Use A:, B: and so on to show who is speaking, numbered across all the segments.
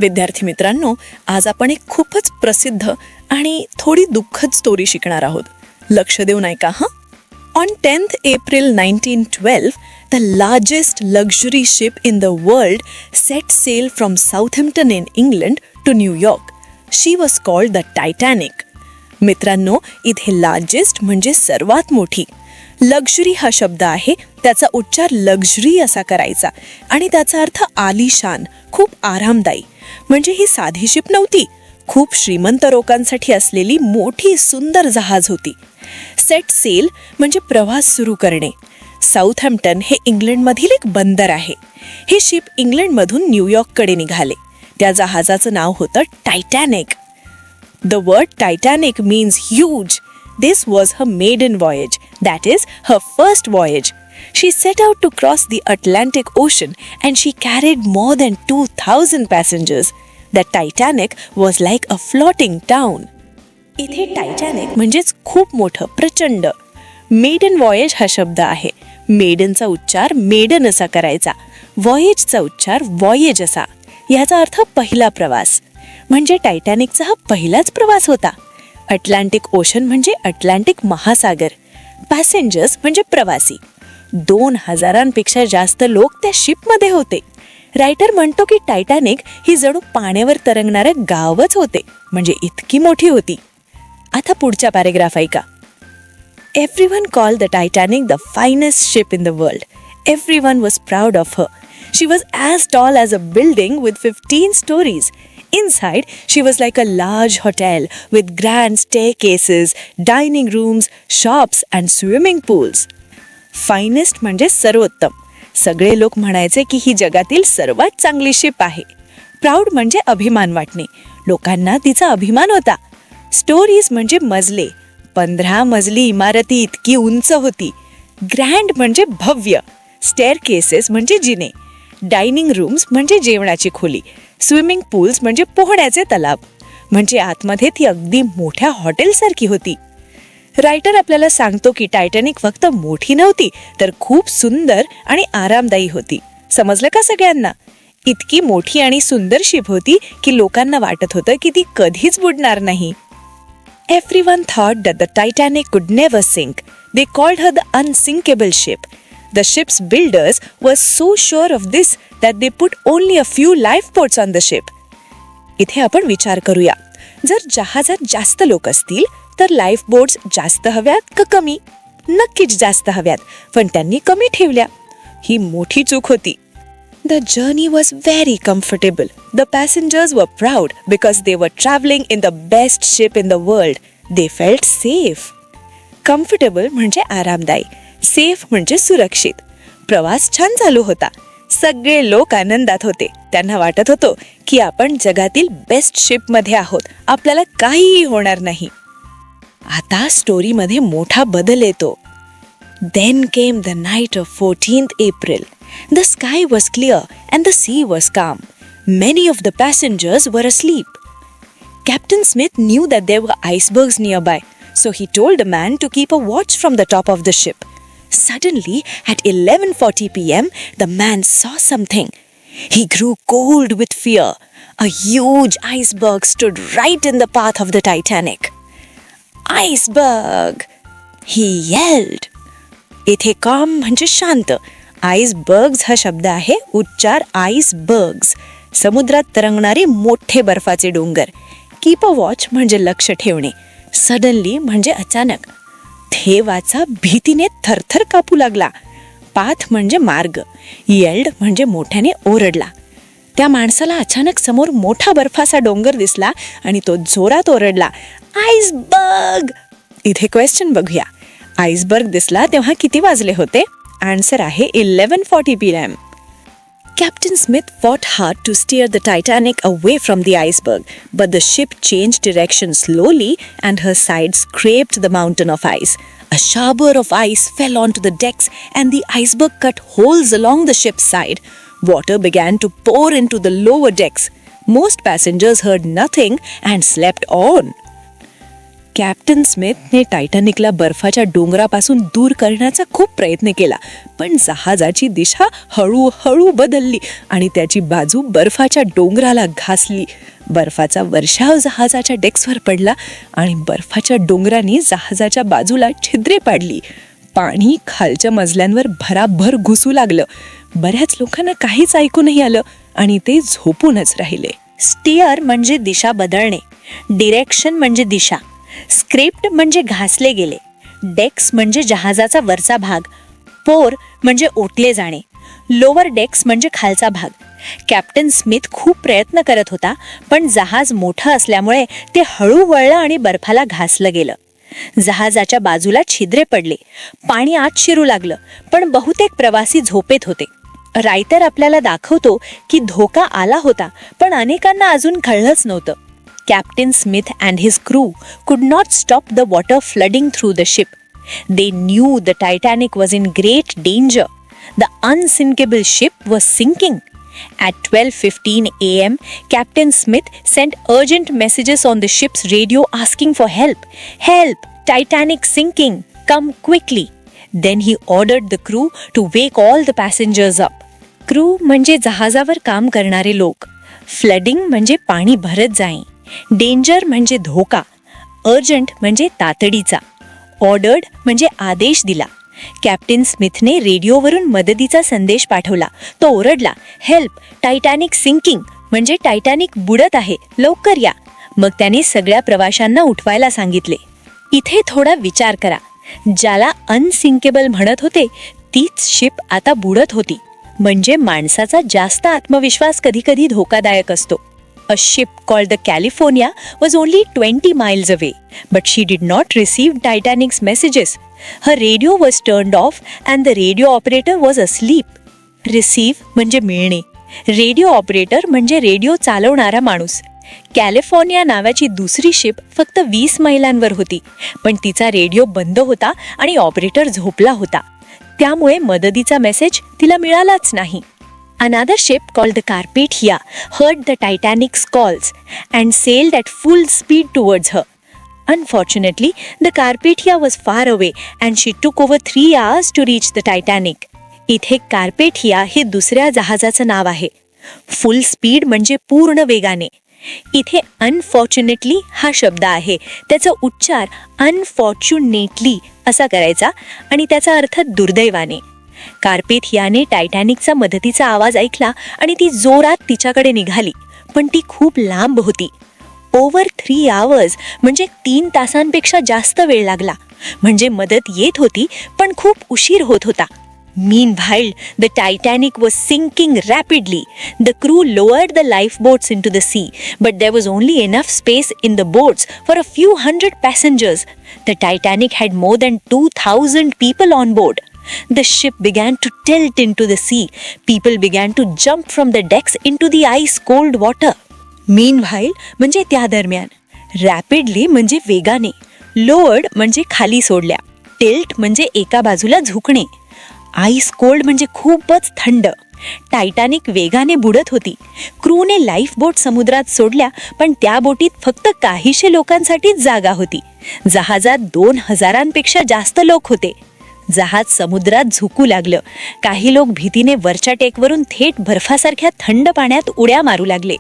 A: विद्यार्थी मित्रांनो, आज आपण एक खूपच प्रसिद्ध आणि थोडी दुःखद स्टोरी शिकणार आहोत. लक्ष देऊन ऐका हा. On 10th April 1912, the largest luxury ship in the world set sail from Southampton in England to New York. She was called the Titanic. मित्रांनो, इथे लार्जेस्ट म्हणजे सर्वात मोठी. लक्झरी हा शब्द आहे, त्याचा उच्चार लक्झरी असा करायचा आणि त्याचा अर्थ आलिशान, खूप आरामदायी. म्हणजे ही साधी शिप नव्हती, खूप श्रीमंत लोकांसाठी असलेली मोठी सुंदर जहाज होती. सेट सेल म्हणजे प्रवास सुरू करणे. साऊथहॅम्प्टन हे इंग्लंडमधील एक बंदर आहे. हे शिप इंग्लंडमधून न्यूयॉर्ककडे निघाले. त्या जहाजाचं नाव होतं Titanic. The word Titanic means huge. This was her maiden voyage, that is, her first voyage. She set out to cross the Atlantic Ocean and she carried more than 2,000 passengers. The Titanic was like a floating town. इथे Titanic म्हणजेच खूप मोठं, प्रचंड. Maiden वॉयेज हा शब्द आहे. मेडनचा उच्चार maiden असा करायचा, वॉयेजचा उच्चार वॉयेज असा. याचा अर्थ पहिला प्रवास. म्हणजे टायटॅनिकचा हा पहिलाच प्रवास होता. अटलांटिक ओशन म्हणजे अटलांटिक महासागर. पॅसेंजर्स म्हणजे प्रवासी. 2,000पेक्षा जास्त लोक त्या शिपमध्ये होते. रायटर म्हणतो की टायटॅनिक ही जणू पाण्यावर तरंगणारं गावच होते, म्हणजे इतकी मोठी होती. आता पुढचा पॅरेग्राफ ऐका. Everyone called the Titanic the finest ship in the world. Everyone was proud of her. She was as tall as a building with 15 stories. Inside, she was like a large hotel with grand staircases, dining rooms, shops and swimming pools. Finest म्हणजे सर्वोत्तम. सगळे लोक म्हणायचे की ही जगातील सर्वात चांगली ship आहे. प्राऊड म्हणजे अभिमान वाटणे. लोकांना तिचा अभिमान होता. स्टोरीज म्हणजे मजले. 15 मजली इमारती इतकी उंच होती. ग्रँड म्हणजे भव्य. स्टेअरकेसेस म्हणजे जिने. डायनिंग रूम्स म्हणजे जेवणाची खोली. स्विमिंग पूल्स म्हणजे पोहण्याचे तलाव. म्हणजे आतमध्ये ती अगदी मोठ्या हॉटेलसारखी होती. रायटर आपल्याला सांगतो की टायटॅनिक फक्त मोठी नव्हती, तर खूप सुंदर आणि आरामदायी होती. समजलं का सगळ्यांना? इतकी मोठी आणि सुंदर शिप होती की लोकांना वाटत होतं की ती कधीच बुडणार नाही. Everyone thought that the Titanic could never sink. They called her the unsinkable ship. The ship's builders were so sure of this that they put only a few lifeboats on the ship. इथे आपण विचार करूया. जर जहाजात जास्त लोक असतील तर life boats जास्त हव्यात का कमी? नक्कीच जास्त हव्यात, पण त्यांनी कमी ठेवल्या. ही मोठी चूक होती. The journey was very comfortable. The passengers were proud because they were traveling in the best ship in the world. They felt safe. Comfortable म्हणजे आरामदायी, सेफ म्हणजे सुरक्षित. प्रवास छान चालू होता. सगळे लोक आनंदात होते. त्यांना वाटत होतं की आपण जगातील बेस्ट शिपमध्ये आहोत, आपल्याला काहीही होणार नाही. आता स्टोरीमध्ये मोठा बदल येतो. Then came the night of 14th April. The sky was clear and the sea was calm. Many of the passengers were asleep. Captain Smith knew that there were icebergs nearby, so he told a man to keep a watch from the top of the ship. Suddenly, at 11:40 p.m., the man saw something. He grew cold with fear. A huge iceberg stood right in the path of the Titanic. Iceberg! He yelled. इथे calm म्हणजे शांत. आईसबर्ग्स हा शब्द आहे, उच्चार आईसबर्ग्स. समुद्रात तरंगणारे मोठे बर्फाचे डोंगर. कीप अ वॉच म्हणजे लक्ष ठेवणे. सडनली म्हणजे अचानक. थेवाचा भीतीने थरथर कापू लागला. पाथ म्हणजे मार्ग. येल्ड म्हणजे मोठ्याने ओरडला. त्या माणसाला अचानक समोर मोठा बर्फाचा डोंगर दिसला आणि तो जोरात ओरडला, आईसबर्ग! इथे क्वेश्चन बघूया. आईसबर्ग दिसला तेव्हा किती वाजले होते? आन्सर आहे 11:40 p.m. Captain Smith fought hard to steer the Titanic away from the iceberg, but the ship changed direction slowly and her sides scraped the mountain of ice. A shower of ice fell onto the decks and the iceberg cut holes along the ship's side. Water began to pour into the lower decks. Most passengers heard nothing and slept on. Captain स्मिथने टायटॅनिकला बर्फाच्या डोंगरापासून दूर करण्याचा खूप प्रयत्न केला, पण जहाजाची दिशा हळूहळू बदलली आणि त्याची बाजू बर्फाच्या डोंगराला घासली. बर्फाचा वर्षाव जहाजाच्या डेक्सवर पडला आणि बर्फाच्या डोंगराने जहाजाच्या बाजूला छिद्रे पाडली. पाणी खालच्या मजल्यांवर भराभर घुसू लागलं. बऱ्याच लोकांना काहीच ऐकू नाही आलं आणि ते झोपूनच राहिले.
B: स्टिअर म्हणजे दिशा बदलणे, डिरेक्शन म्हणजे दिशा, स्क्रिप्ट म्हणजे घासले गेले, डेक्स म्हणजे जहाजाचा वरचा भाग, पोर म्हणजे ओटले जाणे, लोअर डेक्स म्हणजे खालचा भाग. कॅप्टन स्मिथ खूप प्रयत्न करत होता, पण जहाज मोठं असल्यामुळे ते हळू वळलं आणि बर्फाला घासलं गेलं. जहाजाच्या बाजूला छिद्रे पडले, पाणी आत शिरू लागलं, पण बहुतेक प्रवासी झोपेत होते. रायटर आपल्याला दाखवतो की धोका आला होता, पण अनेकांना अजून कळलंच नव्हतं. Captain Smith and his crew could not stop the water flooding through the ship. They knew the Titanic was in great danger. The unsinkable ship was sinking. At 12:15 a.m., Captain Smith sent urgent messages on the ship's radio asking for help. "Help! Titanic sinking! Come quickly!" Then he ordered the crew to wake all the passengers up. Crew म्हणजे जहाजावर काम करणारे लोक. Flooding म्हणजे पाणी भरत जाणे. Danger म्हणजे धोका. अर्जंट म्हणजे तातडीचा. ऑर्डर्ड म्हणजे आदेश दिला. कॅप्टन स्मिथने रेडिओवरून मदतीचा संदेश पाठवला. तो ओरडला, "हेल्प! Titanic sinking!" म्हणजे टायटॅनिक बुडत आहे, लवकर या. मग त्याने सगळ्या प्रवाशांना उठवायला सांगितले. इथे थोडा विचार करा. ज्याला अनसिंकेबल म्हणत होते तीच शिप आता बुडत होती. म्हणजे माणसाचा जास्त आत्मविश्वास कधी कधी धोकादायक असतो. A ship called the California was only 20 miles away, but she did not receive Titanic's messages. Her radio was turned off and the radio operator was asleep. Receive म्हणजे मिळणे. रेडिओ ऑपरेटर म्हणजे रेडिओ चालवणारा माणूस. California नावाची दुसरी ship फक्त 20 मैलांवर होती, पण तिचा रेडिओ बंद होता आणि ऑपरेटर झोपला होता. त्यामुळे मदतीचा मेसेज तिला मिळालाच नाही. Another ship called the Carpathia heard the Titanic's calls and sailed at full speed towards her. Unfortunately, the Carpathia was far away and she took over 3 hours to reach the Titanic. इथे Carpathia हे दुसऱ्या जहाजाचं नाव आहे. फुल speed म्हणजे पूर्ण वेगाने. इथे unfortunately हा शब्द आहे. त्याचा उच्चार अनफॉर्च्युनेटली असा करायचा आणि त्याचा अर्थ दुर्दैवाने. कार्पेथियाने टायटॅनिकचा मदतीचा आवाज ऐकला आणि ती जोरात तिच्याकडे निघाली, पण ती खूप लांब होती. ओव्हर 3 hours म्हणजे 3 तासांपेक्षा जास्त वेळ लागला. म्हणजे मदत येत होती, पण खूप उशीर होत होता. Meanwhile, the Titanic was sinking rapidly. The crew lowered the lifeboats into the sea, but there was only enough space in the boats for a few hundred passengers. The Titanic had more than 2,000 people on board. The ship began to tilt into the sea. People began to jump from the decks into the ice-cold water. Meanwhile म्हणजे त्या दरम्यान. Rapidly म्हणजे वेगाने. Lowered म्हणजे खाली सोडल्या. Tilt म्हणजे एका बाजूला झुकणे. आईस कोल्ड म्हणजे खूपच थंड. टायटॅनिक वेगाने बुडत होती. क्रूने लाईफ बोट समुद्रात सोडल्या, पण त्या बोटीत फक्त काहीशे लोकांसाठीच जागा होती. जहाजात 2,000पेक्षा जास्त लोक होते. जहाज समुद्रात झुकू लागलं. काही लोक भीतीने वरच्या टेकवरून थेट बर्फासारख्या थंड पाण्यात उड्या मारू लागले.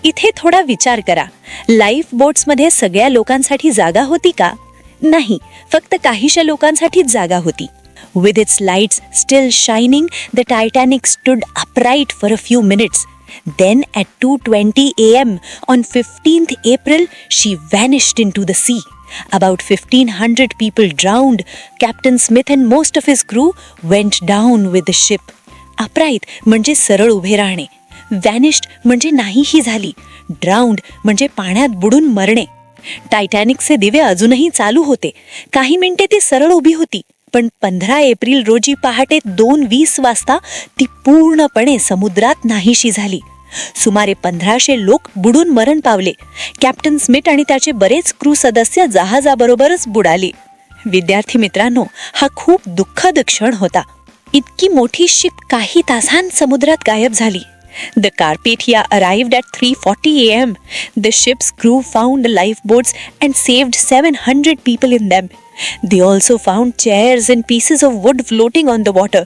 B: इथे थोडा विचार करा. लाईफ बोट्समध्ये सगळ्या लोकांसाठी जागा होती का? नाही, फक्त काहीशा लोकांसाठीच जागा होती. With its lights still shining, the Titanic stood upright for a few minutes. Then at 2:20 a.m. on 15th April, she vanished into the sea. About 1,500 people drowned. Captain Smith and most of his crew went down with the ship. Upright म्हणजे सरळ उभे राहणे. Vanished म्हणजे नाहीही झाली. Drowned म्हणजे पाण्यात बुडून मरणे. टायटॅनिकचे दिवे अजूनही चालू होते. काही मिनिटे ती सरळ उभी होती, पण 15 एप्रिल रोजी पहाटे 2:20 वाजता ती पूर्णपणे समुद्रात नाहीशी झाली. सुमारे 1,500 लोक बुडून मरण पावले. कॅप्टन स्मिथ आणि त्याचे बरेच क्रू सदस्य जहाजाबरोबरच बुडाले. विद्यार्थी मित्रांनो, हा खूप दुःखद क्षण होता. इतकी मोठी शिप काही तासांत समुद्रात गायब झाली. The Carpathia arrived at 3:40 a.m. The ship's crew found lifeboats and saved 700 people in them. They also found chairs and pieces of wood floating on the water.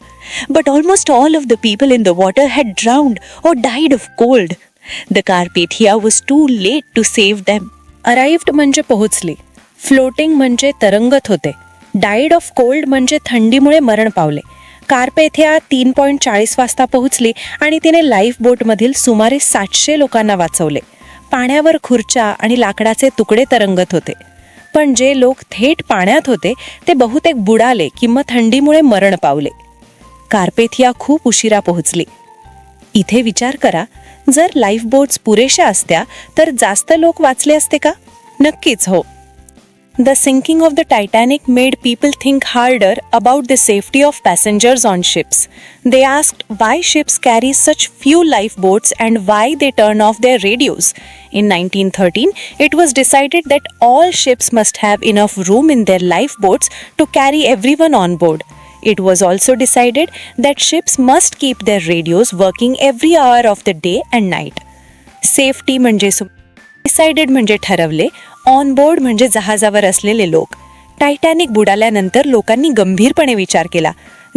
B: But almost all of the people in the water had drowned or died of cold. The Carpathia was too late to save them.
C: Arrived म्हणजे पोहोचली, floating म्हणजे तरंगत होते, died of cold म्हणजे थंडीमुळे मरण पावले. Carpathia 3:40 वाजता पोहोचली आणि तिने लाईफ बोटमधील सुमारे 700 लोकांना वाचवले. पाण्यावर खुर्च्या आणि लाकडाचे तुकडे तरंगत होते, पण जे लोक थेट पाण्यात होते ते बहुतेक बुडाले किंवा थंडीमुळे मरण पावले. कार्पेथिया खूप उशिरा पोहोचली. इथे विचार करा, जर लाईफ बोट्स पुरेशा असत्या तर जास्त लोक वाचले असते का? नक्कीच हो. The sinking of the Titanic made people think harder about the safety of passengers on ships. They asked why ships carry such few lifeboats and why they turn off their radios. In 1913, it was decided that all ships must have enough room in their lifeboats to carry everyone on board. It was also decided that ships must keep their radios working every hour of the day and night. Safety म्हणजे decided म्हणजे ठरवले, on board म्हणजे जहाजावर असलेले लोक. Titanic बुडाल्यानंतर लोकांनी गंभीरपणे विचार केला,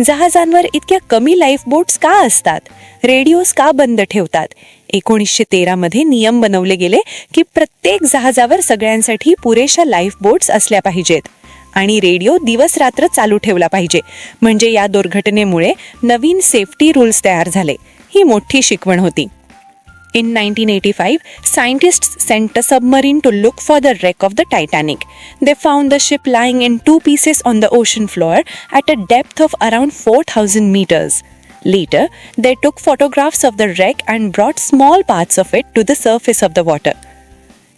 C: जहाजांवर इतक्या कमी लाईफ बोट्स का असतात? रेडिओज का बंद ठेवतात? 1913 मध्ये नियम बनवले गेले की प्रत्येक जहाजावर सगळ्यांसाठी पुरेशा लाईफ बोट्स असल्या पाहिजेत आणि रेडिओ दिवस रात्र चालू ठेवला पाहिजे. म्हणजे या दुर्घटनेमुळे नवीन सेफ्टी रूल्स तयार झाले. ही मोठी शिकवण होती. In 1985, scientists sent a submarine to look for the wreck of the Titanic. They found the ship lying in two pieces on the ocean floor at a depth of around 4,000 meters. Later, they took photographs of the wreck and brought small parts of it to the surface of the water.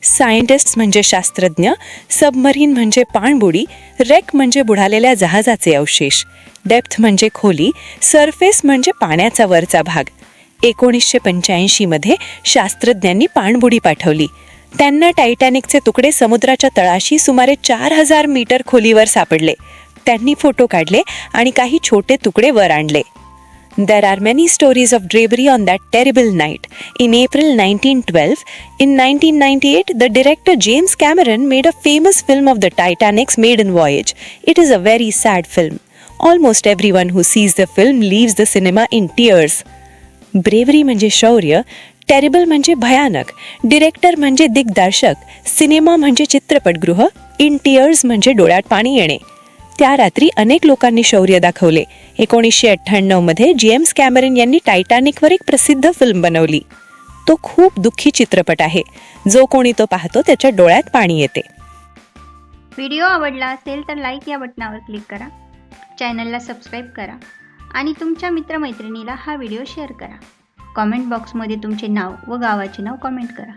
C: Scientists म्हणजे शास्त्रज्ञ, submarine म्हणजे पाणबुडी, rake म्हणजे बुडालेल्या जहाजाचे अवशेष, depth म्हणजे खोली, surface म्हणजे पाण्याचा वरचा भाग. 1985 मध्ये शास्त्रज्ञांनी पाणबुडी पाठवली. त्यांना टायटॅनिकचे तुकडे समुद्राच्या तळाशी सुमारे 4,000 मीटर खोलीवर सापडले. त्यांनी फोटो काढले आणि काही छोटे तुकडे वर आणले. There are many stories of bravery on that terrible night. In April 1912, in 1998, the director James Cameron made a famous film of the Titanic's maiden voyage. It is a very sad film. Almost everyone who sees the film leaves the cinema in tears. Bravery म्हणजे शौर्य, terrible म्हणजे भयानक, director म्हणजे दिग्दर्शक, cinema म्हणजे चित्रपटगृह, in tears म्हणजे डोळ्यात पाणी येणे. त्या रात्री अनेक लोकांनी शौर्य दाखवले. 1998 मध्ये जेम्स कॅमेरन यांनी टायटॅनिकवर एक प्रसिद्ध फिल्म बनवली. तो खूप दुःखी चित्रपट आहे. जो कोणी तो पाहतो त्याच्या डोळ्यात पाणी येते.
D: व्हिडिओ आवडला असेल तर लाईक या बटनावर क्लिक करा, चॅनलला सबस्क्राईब करा आणि तुमच्या मित्रमैत्रिणीला हा व्हिडिओ शेअर करा. कॉमेंट बॉक्समध्ये तुमचे नाव व गावाचे नाव कॉमेंट करा.